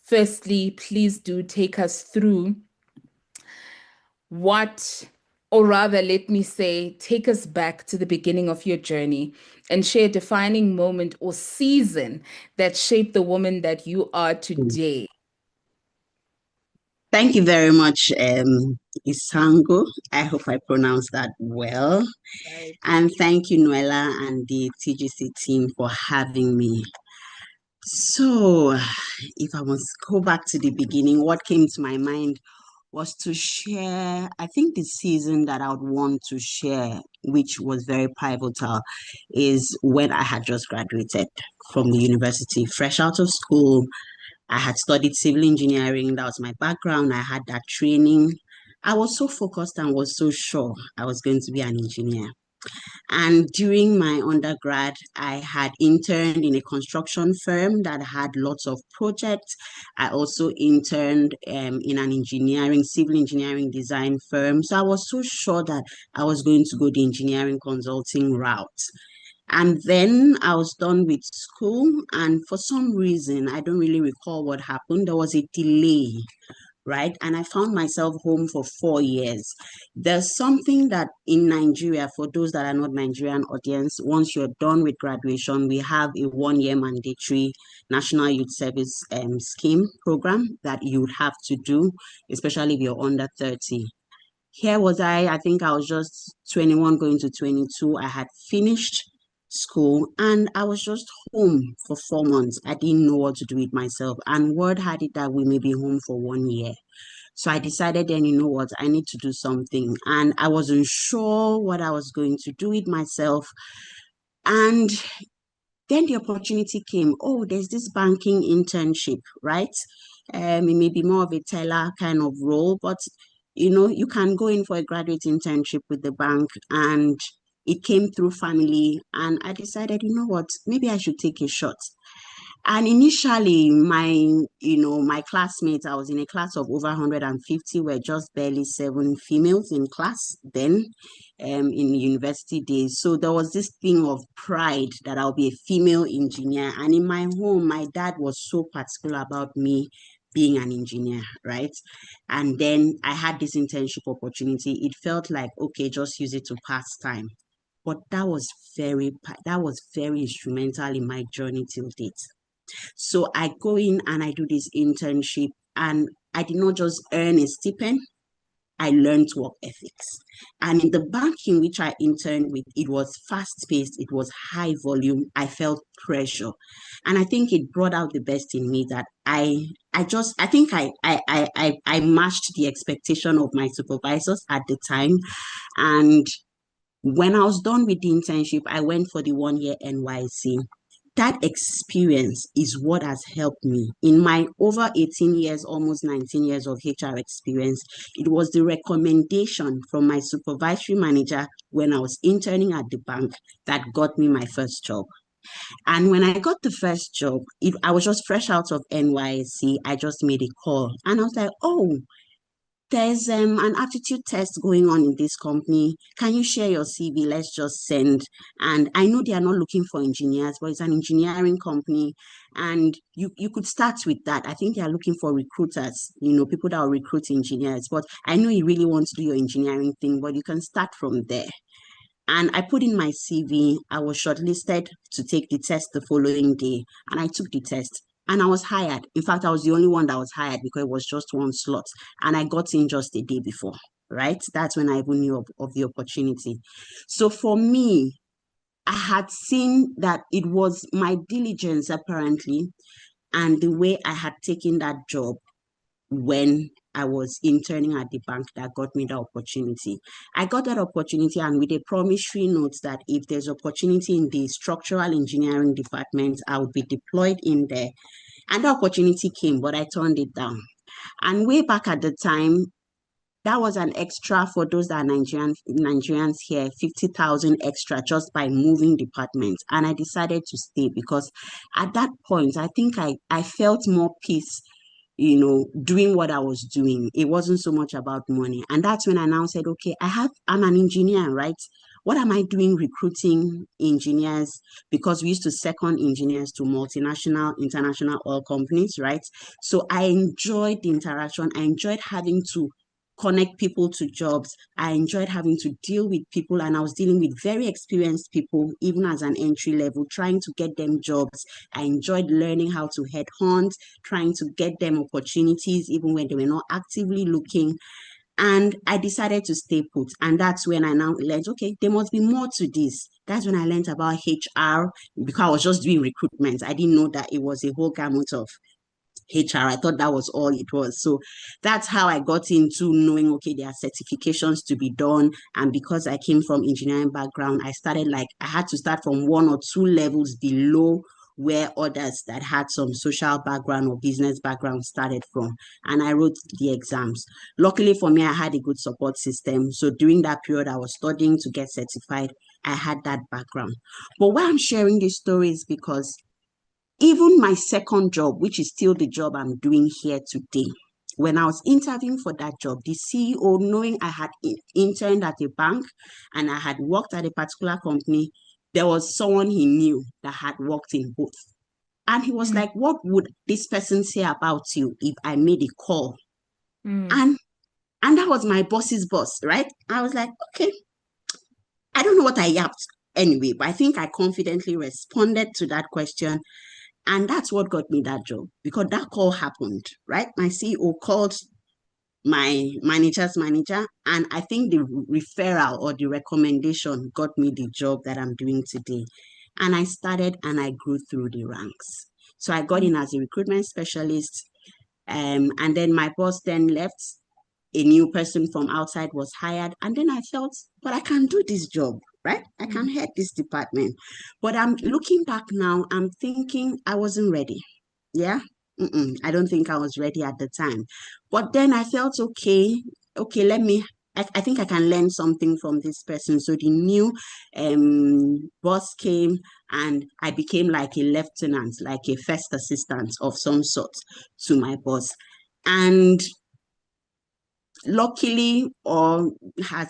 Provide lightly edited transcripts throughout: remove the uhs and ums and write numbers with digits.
firstly, please do take us through what, or rather, let me say, take us back to the beginning of your journey and share a defining moment or season that shaped the woman that you are today. Thank you very much, Isango. I hope I pronounced that well. Right. And thank you, Noela and the TGC team for having me. So, if I must go back to the beginning, what came to my mind was to share, I think the season that I would want to share, which was very pivotal, is when I had just graduated from the university, fresh out of school. I had studied civil engineering. That was my background. I had that training. I was so focused and was so sure I was going to be an engineer. And during my undergrad, I had interned in a construction firm that had lots of projects. I also interned in an civil engineering design firm. So I was so sure that I was going to go the engineering consulting route. And then I was done with school, and for some reason, I don't really recall what happened. There was a delay, right? And I found myself home for 4 years. There's something that in Nigeria, for those that are not Nigerian audience, once you're done with graduation, we have a 1 year mandatory National Youth Service scheme program that you would have to do, especially if you're under 30. Here was I think I was just 21 going to 22. I had finished school and I was just home for 4 months. I didn't know what to do with myself. And word had it that we may be home for 1 year. So I decided then, you know what, I need to do something. And I wasn't sure what I was going to do with myself. And then the opportunity came. Oh, there's this banking internship, right? It may be more of a teller kind of role, but you can go in for a graduate internship with the bank, and it came through family. And I decided, you know what, maybe I should take a shot. And initially, my classmates, I was in a class of over 150, were just barely 7 females in class then, in university days. So there was this thing of pride that I'll be a female engineer. And in my home, my dad was so particular about me being an engineer, right? And then I had this internship opportunity. It felt like, okay, just use it to pass time. But that was very instrumental in my journey till date. So I go in and I do this internship, and I did not just earn a stipend, I learned work ethics. And in the bank in which I interned with, it was fast paced, it was high volume. I felt pressure. And I think it brought out the best in me that I think I matched the expectation of my supervisors at the time. And when I was done with the internship, I went for the 1 year NYC. That experience is what has helped me in my over 18 years, almost 19 years of HR experience. It was the recommendation from my supervisory manager when I was interning at the bank that got me my first job. And when I got the first job, I was just fresh out of NYC. I just made a call and I was like, oh, there's an aptitude test going on in this company. Can you share your CV? Let's just send. And I know they are not looking for engineers, but it's an engineering company. And you could start with that. I think they are looking for recruiters, people that will recruit engineers. But I know you really want to do your engineering thing, but you can start from there. And I put in my CV. I was shortlisted to take the test the following day, and I took the test. And I was hired. In fact, I was the only one that was hired because it was just one slot. And I got in just a day before, right? That's when I even knew of the opportunity. So for me, I had seen that it was my diligence, apparently, and the way I had taken that job when I was interning at the bank that got me the opportunity. I got that opportunity and with a promissory note that if there's opportunity in the structural engineering department, I would be deployed in there. And the opportunity came, but I turned it down. And way back at the time, that was an extra for those that are Nigerians here, 50,000 extra just by moving departments. And I decided to stay because at that point, I think I felt more peace, doing what I was doing. It wasn't so much about money. And that's when I now said, okay, I'm an engineer, right? what am I doing recruiting engineers? Because we used to second engineers to multinational, international oil companies, right? So I enjoyed the interaction. I enjoyed having to connect people to jobs. I enjoyed having to deal with people, and I was dealing with very experienced people, even as an entry level, trying to get them jobs. I enjoyed learning how to headhunt, trying to get them opportunities, even when they were not actively looking. And I decided to stay put. And that's when I now learned, okay, there must be more to this. That's when I learned about HR, because I was just doing recruitment. I didn't know that it was a whole gamut of HR. I thought that was all it was. So that's how I got into knowing, okay, there are certifications to be done. And because I came from engineering background, I had to start from one or two levels below where others that had some social background or business background started from. And I wrote the exams. Luckily for me, I had a good support system. So during that period, I was studying to get certified. I had that background. But why I'm sharing this story is because even my second job, which is still the job I'm doing here today, when I was interviewing for that job, the CEO, knowing I had interned at a bank and I had worked at a particular company, there was someone he knew that had worked in both. And he was Mm, like, what would this person say about you if I made a call? mm, And and that was my boss's boss, right? I was like, okay, I don't know what I yapped anyway, but I think I confidently responded to that question. And that's what got me that job, because that call happened, right? My CEO called my manager's manager, and I think the referral or the recommendation got me the job that I'm doing today. And I started and I grew through the ranks. So I got mm, in as a recruitment specialist, and then my boss then left. A new person from outside was hired, and then I felt, but I can do this job, right? I can mm, head this department. But I'm looking back now, I'm thinking I wasn't ready. Yeah. I don't think I was ready at the time. But then I felt, okay, I think I can learn something from this person. So the new boss came, and I became like a lieutenant, like a first assistant of some sort to my boss. And luckily, or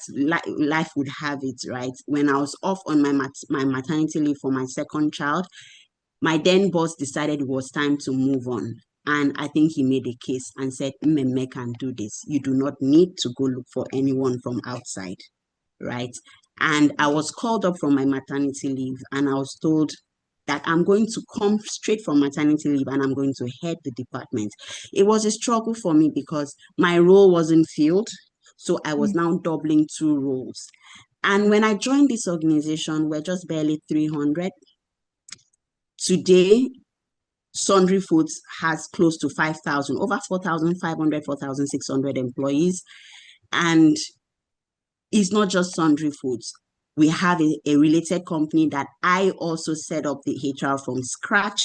life would have it, right? When I was off on my maternity leave for my second child, my then boss decided it was time to move on. And I think he made a case and said, Mmeme can do this. You do not need to go look for anyone from outside, right? And I was called up from my maternity leave, and I was told that I'm going to come straight from maternity leave and I'm going to head the department. It was a struggle for me because my role wasn't filled. So I was mm, now doubling two roles. And mm, when I joined this organization, we're just barely 300. Today, Sundry Foods has close to 5,000, over 4,500, 4,600 employees. And it's not just Sundry Foods. We have a related company that I also set up the HR from scratch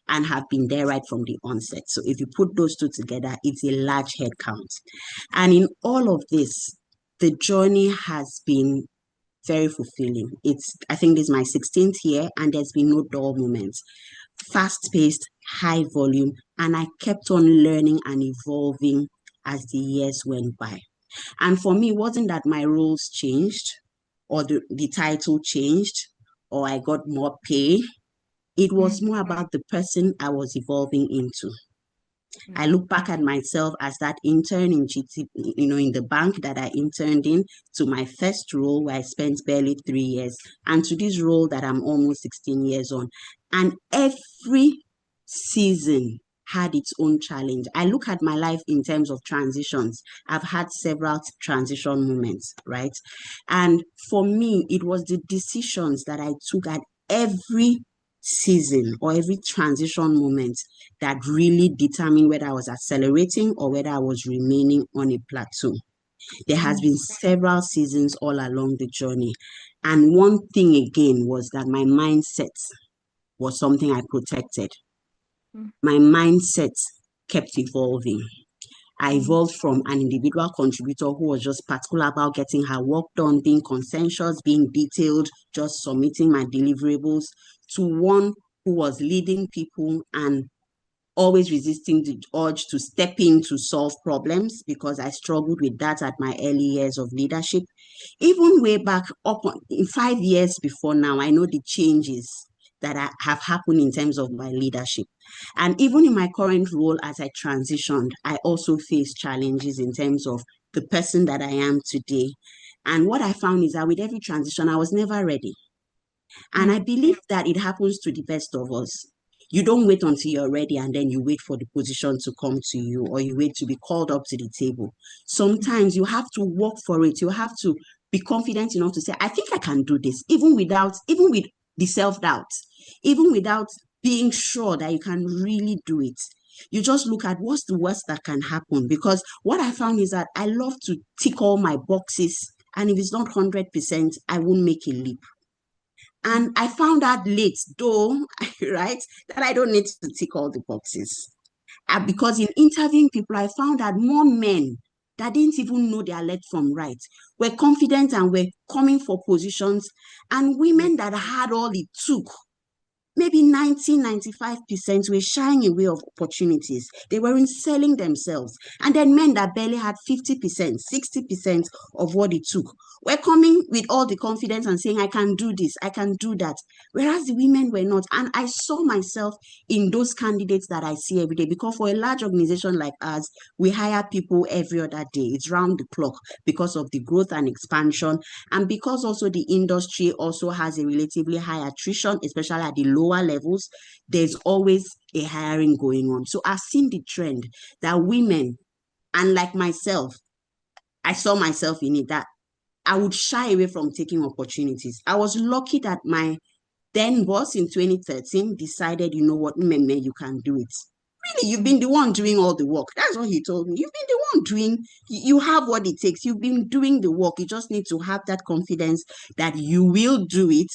and have been there right from the onset. So if you put those two together, it's a large headcount. And in all of this, the journey has been very fulfilling. I think this is my 16th year, and there's been no dull moments. Fast paced, high volume, and I kept on learning and evolving as the years went by. And for me, it wasn't that my roles changed or the title changed or I got more pay. It was mm, more about the person I was evolving into. I mm, look back at myself as that intern in GT, in the bank that I interned in, to my first role where I spent barely 3 years, and to this role that I'm almost 16 years on. And every season had its own challenge. I look at my life in terms of transitions. I've had several transition moments, right? And for me, it was the decisions that I took at every season or every transition moment that really determined whether I was accelerating or whether I was remaining on a plateau. There has mm, been several seasons all along the journey. And one thing again was that my mindset was something I protected. mm, My mindset kept evolving. I mm, evolved from an individual contributor who was just particular about getting her work done, being conscientious, being detailed, just submitting my deliverables, to one who was leading people and always resisting the urge to step in to solve problems because I struggled with that at my early years of leadership. Even way back in 5 years before now, I know the changes that have happened in terms of my leadership. And even in my current role as I transitioned, I also face challenges in terms of the person that I am today. And what I found is that with every transition, I was never ready. And I Mm, believe that it happens to the best of us. You don't wait until you're ready and then you wait for the position to come to you or you wait to be called up to the table. Sometimes you have to work for it. You have to be confident enough to say, I think I can do this, even with the self-doubt, even without being sure that you can really do it. You just look at what's the worst that can happen. Because what I found is that I love to tick all my boxes. And if it's not 100%, I won't make a leap. And I found out late, though, right, that I don't need to tick all the boxes. Because in interviewing people, I found that more men that didn't even know their left from right were confident and were coming for positions, and yeah. women that had all it took, maybe 90-95% were shying away of opportunities. They weren't selling themselves. And then men that barely had 50%, 60% of what it took were coming with all the confidence and saying, I can do this, I can do that. Whereas the women were not. And I saw myself in those candidates that I see every day. Because for a large organization like ours, we hire people every other day. It's round the clock because of the growth and expansion. And because also the industry also has a relatively high attrition, especially at the lower levels, there's always a hiring going on. So I've seen the trend that women, and like myself, I saw myself in it, that I would shy away from taking opportunities. I was lucky that my then boss in 2013 decided, you know what, Mmeme, you can do it. Really, you've been the one doing all the work. That's what he told me. You've been the one doing, you have what it takes. You've been doing the work. You just need to have that confidence that you will do it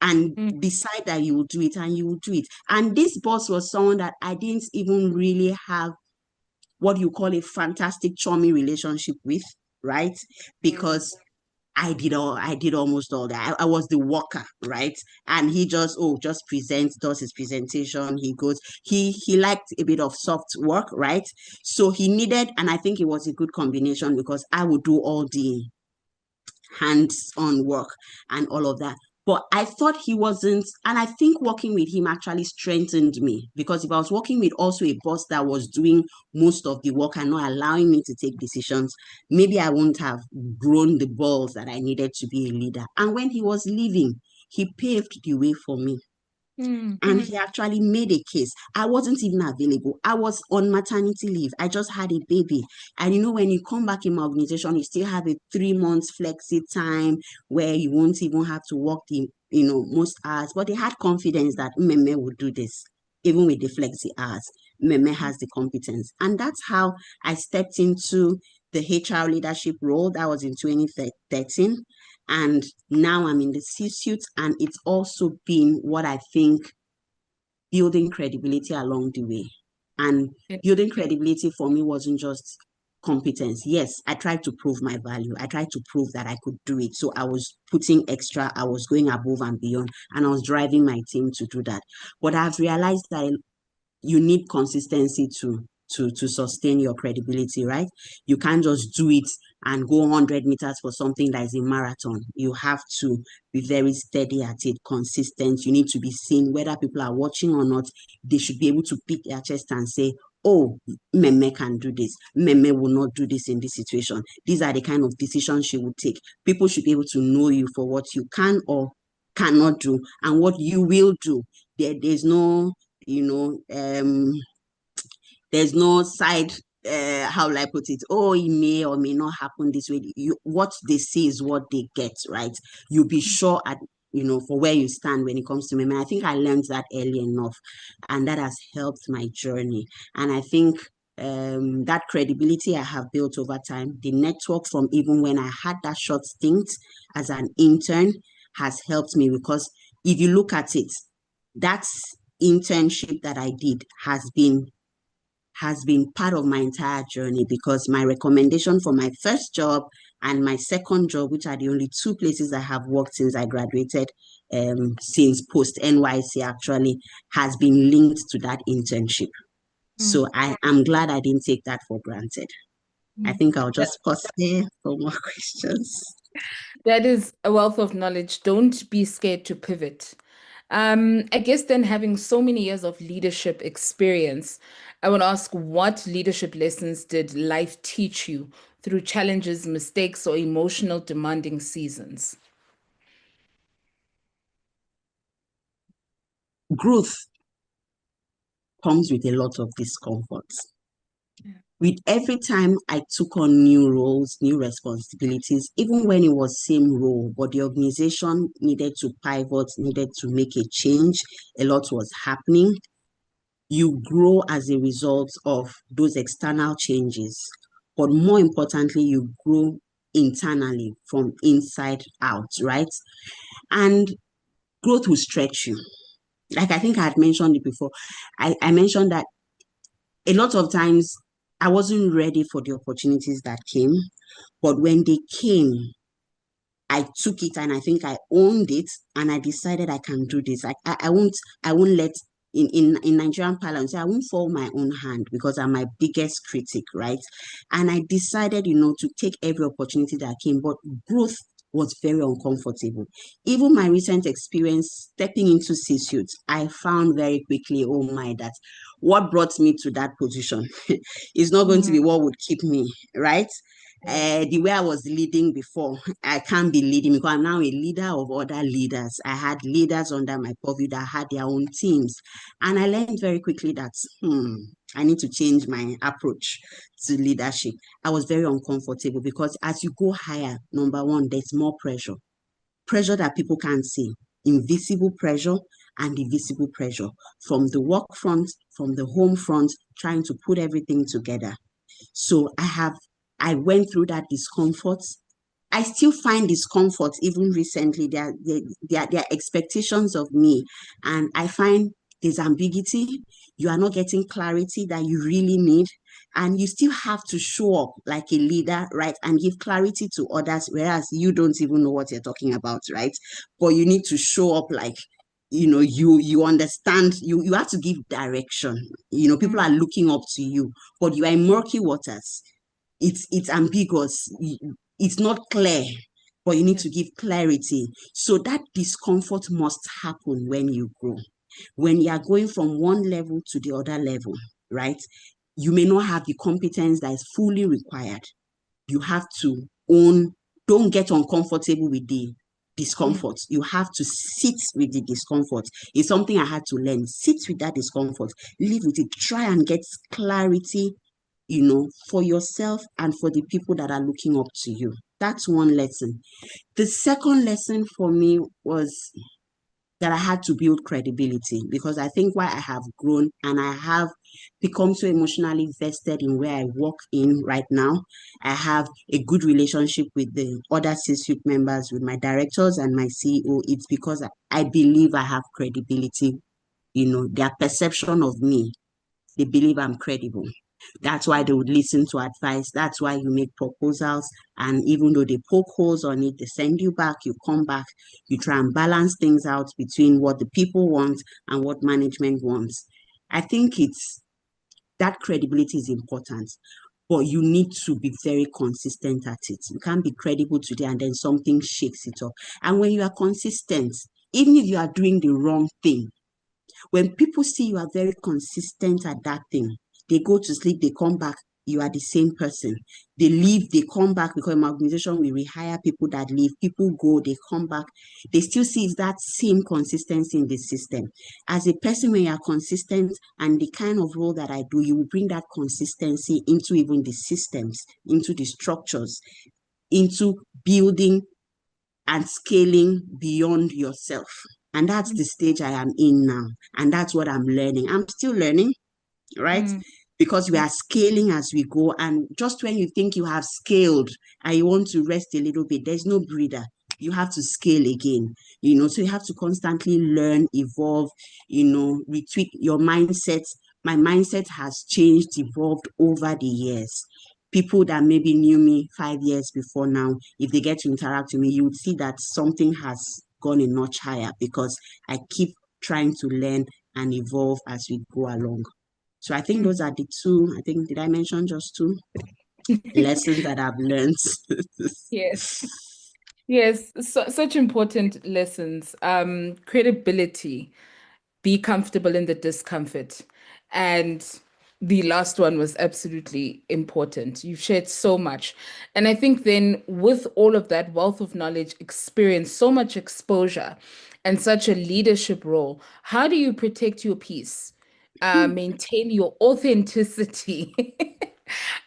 and Mm, decide that you will do it and you will do it. And this boss was someone that I didn't even really have what you call a fantastic chummy relationship with, right? mm, Because I did almost all that. I was the worker, right? And he just, just presents, does his presentation. He goes, he liked a bit of soft work, right? So he needed, and I think it was a good combination because I would do all the hands-on work and all of that. But I thought he wasn't, and I think working with him actually strengthened me because if I was working with also a boss that was doing most of the work and not allowing me to take decisions, maybe I wouldn't have grown the balls that I needed to be a leader. And when he was leaving, he paved the way for me. mm, And he actually made a case. I wasn't even available. I was on maternity leave. I just had a baby. And you know, when you come back in my organization, you still have a 3 months flexi time where you won't even have to work the, most hours. But they had confidence that Mmeme would do this, even with the flexi hours. Mmeme has the competence. And that's how I stepped into the HR leadership role. That was in 2013. And now I'm in the C-suite, and it's also been what I think building credibility along the way. And yeah. building credibility for me wasn't just competence. Yes, I tried to prove my value. I tried to prove that I could do it. So I was putting extra, I was going above and beyond, and I was driving my team to do that. But I've realized that you need consistency to sustain your credibility, right? You can't just do it and go 100 meters for something that is a marathon. You have to be very steady at it, consistent. You need to be seen whether people are watching or not. They should be able to beat their chest and say, oh, Mmeme can do this. Mmeme will not do this in this situation. These are the kind of decisions she would take. People should be able to know you for what you can or cannot do and what you will do. There's no you know, there's no side, how will I put it? Oh, it may or may not happen this way. What they see is what they get, right? You be sure at, for where you stand when it comes to me. I think I learned that early enough, and that has helped my journey. And I think that credibility I have built over time, the network from even when I had that short stint as an intern has helped me because if you look at it, that's internship that I did has been part of my entire journey because my recommendation for my first job and my second job, which are the only two places I have worked since I graduated, since post NYC actually, has been linked to that internship. So I am glad I didn't take that for granted. I Mm. think I'll just pause there for more questions. That is a wealth of knowledge. Don't be scared to pivot. I guess then having so many years of leadership experience, I would ask what leadership lessons did life teach you through challenges, mistakes, or emotional demanding seasons? Growth comes with a lot of discomfort. With every time I took on new roles, new responsibilities, even when it was same role, but the organization needed to pivot, needed to make a change, a lot was happening. You grow as a result of those external changes. But more importantly, you grow internally from inside out, right? And growth will stretch you. Like I think I had mentioned it before. I mentioned that a lot of times I wasn't ready for the opportunities that came, but when they came, I took it and I think I owned it and I decided I can do this. I won't let in Nigerian parlance, I won't fall my own hand because I'm my biggest critic, right? And I decided, to take every opportunity that came, but growth was very uncomfortable. Even my recent experience stepping into C-suite, I found very quickly, oh my, that what brought me to that position is not going to Mm, be what would keep me, right? yeah. The way I was leading before, I can't be leading because I'm now a leader of other leaders. I had leaders under my purview that had their own teams. And I learned very quickly that I need to change my approach to leadership. I was very uncomfortable because as you go higher, number one, there's more pressure. Pressure that people can't see, invisible pressure and the visible pressure from the work front, from the home front, trying to put everything together. So I went through that discomfort. I still find discomfort even recently. There are expectations of me, and I find there's ambiguity. You are not getting clarity that you really need, and you still have to show up like a leader, right, and give clarity to others, whereas you don't even know what you're talking about, right? But you need to show up like you understand. You have to give direction. People are Mm, looking up to you, but you are in murky waters. It's ambiguous. It's not clear, but you need yeah. to give clarity. So that discomfort must happen when you grow. When you are going from one level to the other level, right? You may not have the competence that is fully required. You have to own, don't get uncomfortable with the Mm, discomfort. You have to sit with the discomfort. It's something I had to learn. Sit with that discomfort, live with it, try and get clarity, for yourself and for the people that are looking up to you. That's one lesson. The second lesson for me was that I had to build credibility because I think why I have grown and I have become so emotionally vested in where I work in right now. I have a good relationship with the other C-suite members, with my directors and my CEO. It's because I believe I have credibility. Their perception of me, they believe I'm credible. That's why they would listen to advice. That's why you make proposals. And even though they poke holes on it, they send you back, you come back, you try and balance things out between what the people want and what management wants. I think that credibility is important, but you need to be very consistent at it. You can't be credible today and then something shakes it up. And when you are consistent, even if you are doing the wrong thing, when people see you are very consistent at that thing, they go to sleep, they come back, you are the same person. They leave, they come back because my organization we rehire people that leave. People go, they come back. They still see that same consistency in the system. As a person, when you are consistent and the kind of role that I do, you will bring that consistency into even the systems, into the structures, into building and scaling beyond yourself. And that's the stage I am in now. And that's what I'm learning. I'm still learning, right? mm, Because we mm, are scaling as we go. And just when you think you have scaled and you want to rest a little bit, there's no breather. You have to scale again, so you have to constantly learn, evolve, retweak your mindset. My mindset has changed, evolved over the years. People that maybe knew me 5 years before now, if they get to interact with me, you would see that something has gone a notch higher because I keep trying to learn and evolve as we go along. So I think those are the two. I think, did I mention just two lessons that I've learned? Yes. Yes, such important lessons. Credibility, be comfortable in the discomfort. And the last one was absolutely important. You've shared so much. And I think then with all of that wealth of knowledge, experience, so much exposure, and such a leadership role, how do you protect your peace? Maintain your authenticity.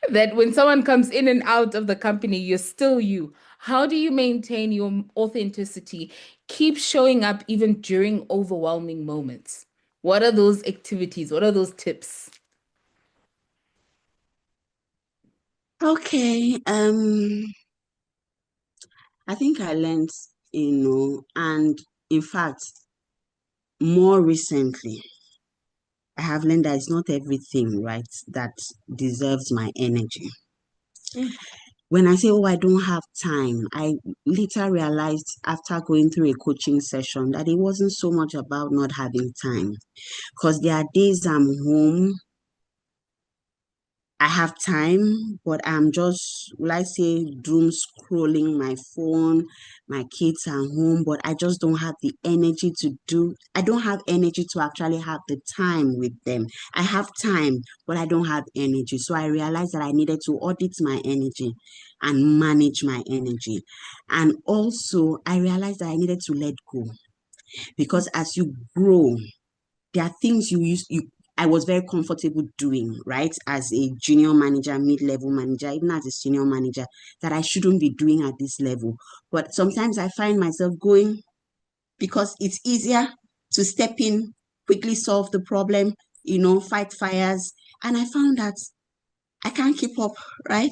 That when someone comes in and out of the company, you're still you. How do you maintain your authenticity? Keep showing up even during overwhelming moments. What are those activities? What are those tips? Okay, I think I learned, and in fact, more recently, I have learned that it's not everything, right, that deserves my energy. Mm. When I say, oh, I don't have time, I later realized after going through a coaching session that it wasn't so much about not having time. Because there are days I'm home, I have time, but I'm just, let's say, doom scrolling my phone. My kids are home, but I just don't have the energy I don't have energy to actually have the time with them. I have time, but I don't have energy. So I realized that I needed to audit my energy and manage my energy. And also, I realized that I needed to let go because as you grow, there are things I was very comfortable doing, right? As a junior manager, mid-level manager, even as a senior manager, that I shouldn't be doing at this level. But sometimes I find myself going because it's easier to step in, quickly solve the problem, fight fires. And I found that I can't keep up, right?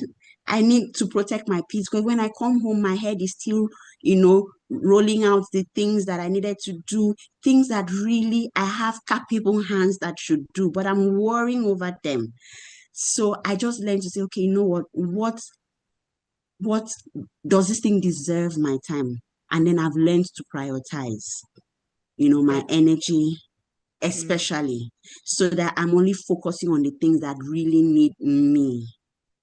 I need to protect my peace because when I come home, my head is still, rolling out the things that I needed to do, things that really I have capable hands that should do, but I'm worrying over them. So I just learned to say, okay, you know what? What does this thing deserve my time? And then I've learned to prioritize, my Yeah. energy, Mm. especially so that I'm only focusing on the things that really need me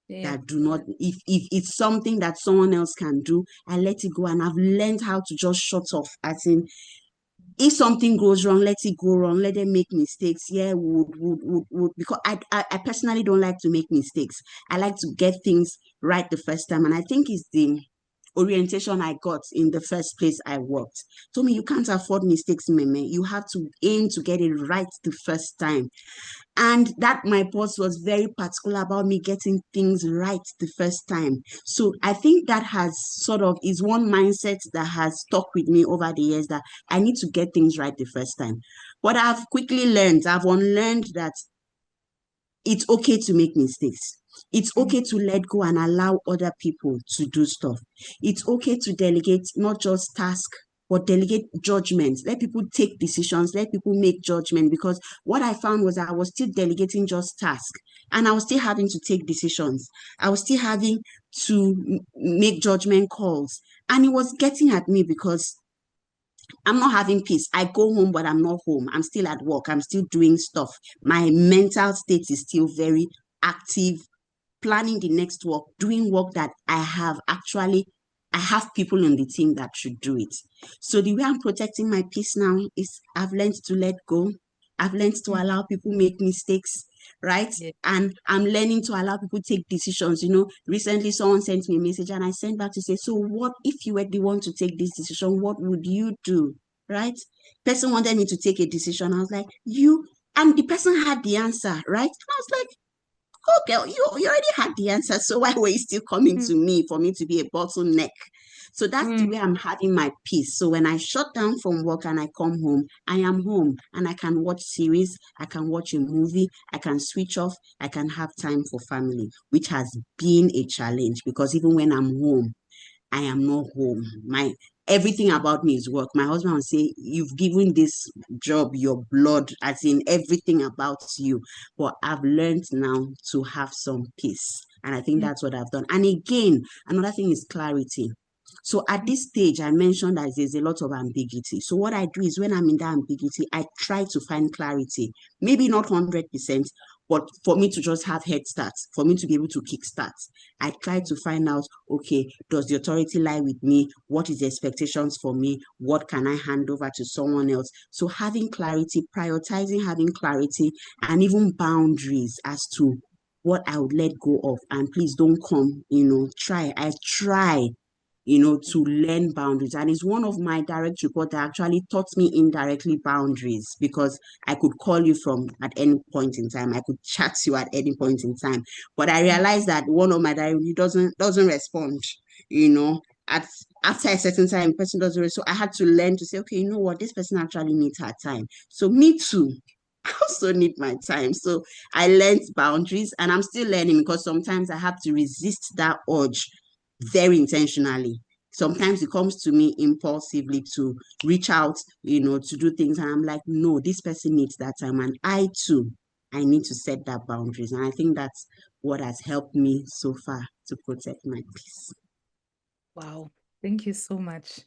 Yeah. that do not if it's something that someone else can do, I let it go. And I've learned how to just shut off, as in if something goes wrong, let it go wrong, let them make mistakes. Yeah, would because I personally don't like to make mistakes. I like to get things right the first time. And I think it's the orientation I got in the first place I worked told me you can't afford mistakes, Mmeme. You have to aim to get it right the first time. And that my boss was very particular about me getting things right the first time. So I think that has sort of is one mindset that has stuck with me over the years, that I need to get things right the first time. What I've quickly learned, I've unlearned that it's okay to make mistakes. It's Mm. okay to let go and allow other people to do stuff. It's okay to delegate not just tasks, but delegate judgment. Let people take decisions. Let people make judgment. Because what I found was I was still delegating just tasks, and I was still having to take decisions. I was still having to make judgment calls. And it was getting at me because I'm not having peace. I go home, but I'm not home. I'm still at work. I'm still doing stuff. My mental state is still very active, planning the next work, doing work that I have people in the team that should do it. So the way I'm protecting my peace now is I've learned to let go. I've learned to Mm. allow people make mistakes, right? Yeah. And I'm learning to allow people take decisions. Recently someone sent me a message and I sent back to say, so what if you were the one to take this decision? What would you do? Right? Person wanted me to take a decision. I was like, and the person had the answer, right? And I was like, oh girl, you already had the answer. So why were you still coming Mm. to me for me to be a bottleneck? So that's the Mm. way I'm having my peace. So when I shut down from work and I come home, I am home and I can watch series, I can watch a movie, I can switch off, I can have time for family, which has been a challenge because even when I'm home, I am not home. Everything about me is work. My husband will say, you've given this job your blood, as in everything about you. But I've learned now to have some peace. And I think Mm. that's what I've done. And again, another thing is clarity. So at this stage, I mentioned that there's a lot of ambiguity. So what I do is when I'm in that ambiguity, I try to find clarity. Maybe not 100%, But for me to just have head start, for me to be able to kickstart, I try to find out, okay, does the authority lie with me? What is the expectations for me? What can I hand over to someone else? So having clarity, prioritizing having clarity, and even boundaries as to what I would let go of. And please don't come, I try to learn boundaries. And it's one of my direct report that actually taught me indirectly boundaries, because I could call you from at any point in time. I could chat you at any point in time. But I realized that one of my direct doesn't respond, you know, at after a certain time, the person doesn't. So I had to learn to say, okay, you know what, this person actually needs her time. So me too. I also need my time. So I learned boundaries, and I'm still learning, because sometimes I have to resist that urge very intentionally. Sometimes it comes to me impulsively to reach out, to do things. And I'm like, no, this person needs that time. And I too, I need to set that boundaries. And I think that's what has helped me so far to protect my peace. Wow. Thank you so much.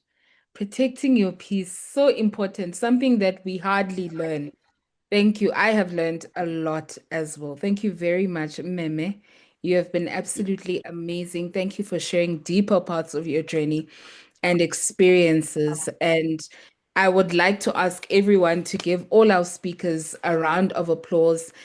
Protecting your peace, so important, something that we hardly learn. Thank you. I have learned a lot as well. Thank you very much, Mmeme. You have been absolutely amazing. Thank you for sharing deeper parts of your journey and experiences. And I would like to ask everyone to give all our speakers a round of applause.